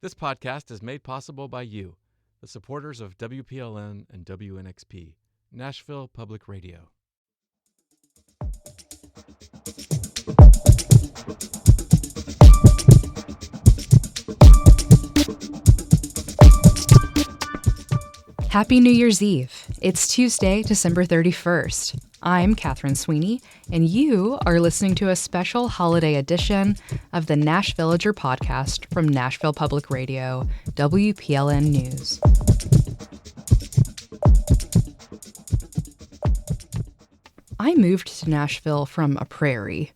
This podcast is made possible by you, the supporters of WPLN and WNXP, Nashville Public Radio. Happy New Year's Eve. It's Tuesday, December 31st. I'm Catherine Sweeney, and you are listening to a special holiday edition of the NashVillager podcast from Nashville Public Radio, WPLN News. I moved to Nashville from a prairie.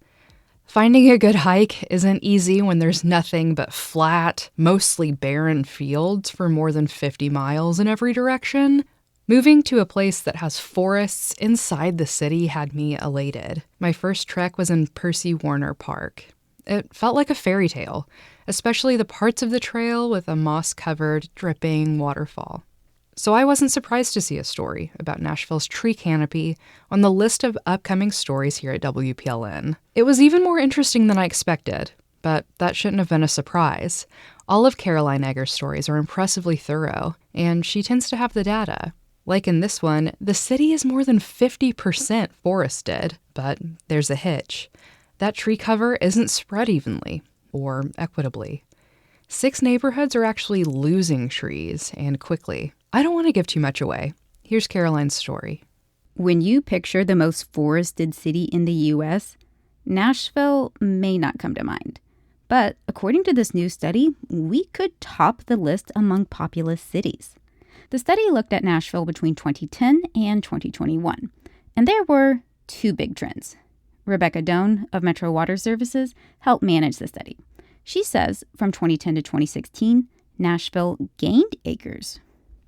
Finding a good hike isn't easy when there's nothing but flat, mostly barren fields for more than 50 miles in every direction. Moving to a place that has forests inside the city had me elated. My first trek was in Percy Warner Park. It felt like a fairy tale, especially the parts of the trail with a moss-covered, dripping waterfall. So I wasn't surprised to see a story about Nashville's tree canopy on the list of upcoming stories here at WPLN. It was even more interesting than I expected, but that shouldn't have been a surprise. All of Caroline Egger's stories are impressively thorough, and she tends to have the data. Like in this one, the city is more than 50% forested, but there's a hitch. That tree cover isn't spread evenly, or equitably. 6 neighborhoods are actually losing trees, and quickly. I don't want to give too much away. Here's Caroline's story. When you picture the most forested city in the U.S., Nashville may not come to mind. But according to this new study, we could top the list among populous cities. The study looked at Nashville between 2010 and 2021, and there were 2 big trends. Rebecca Doan of Metro Water Services helped manage the study. She says from 2010 to 2016, Nashville gained acres.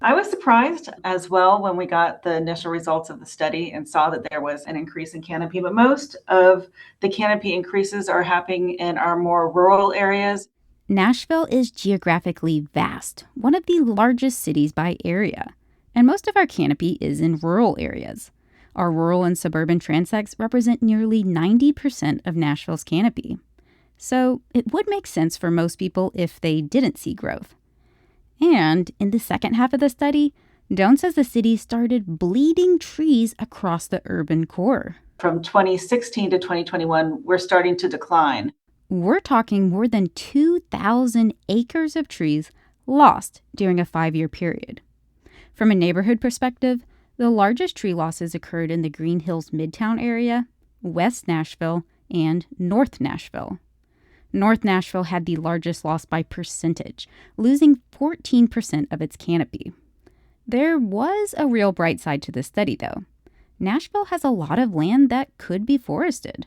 I was surprised as well when we got the initial results of the study and saw that there was an increase in canopy, but most of the canopy increases are happening in our more rural areas. Nashville is geographically vast, one of the largest cities by area, and most of our canopy is in rural areas. Our rural and suburban transects represent nearly 90% of Nashville's canopy. So it would make sense for most people if they didn't see growth. And in the second half of the study, Doan says the city started bleeding trees across the urban core. From 2016 to 2021, we're starting to decline. We're talking more than 2,000 acres of trees lost during a 5-year period. From a neighborhood perspective, the largest tree losses occurred in the Green Hills Midtown area, West Nashville, and North Nashville. North Nashville had the largest loss by percentage, losing 14% of its canopy. There was a real bright side to this study, though. Nashville has a lot of land that could be forested.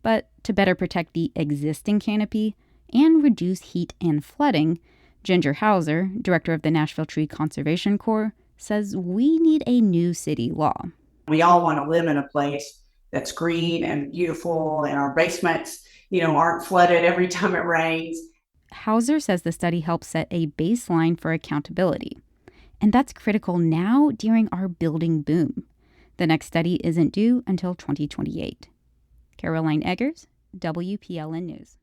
But to better protect the existing canopy and reduce heat and flooding, Ginger Hauser, director of the Nashville Tree Conservation Corps, says we need a new city law. We all want to live in a place that's green and beautiful, and our basements aren't flooded every time it rains. Hauser says the study helps set a baseline for accountability. And that's critical now during our building boom. The next study isn't due until 2028. Caroline Eggers, WPLN News.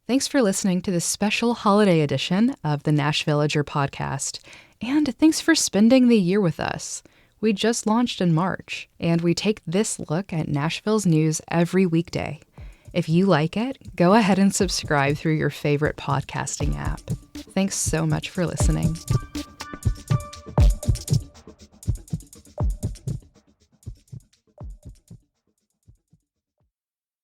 Thanks for listening to this special holiday edition of the NashVillager podcast. And thanks for spending the year with us. We just launched in March, and we take this look at Nashville's news every weekday. If you like it, go ahead and subscribe through your favorite podcasting app. Thanks so much for listening.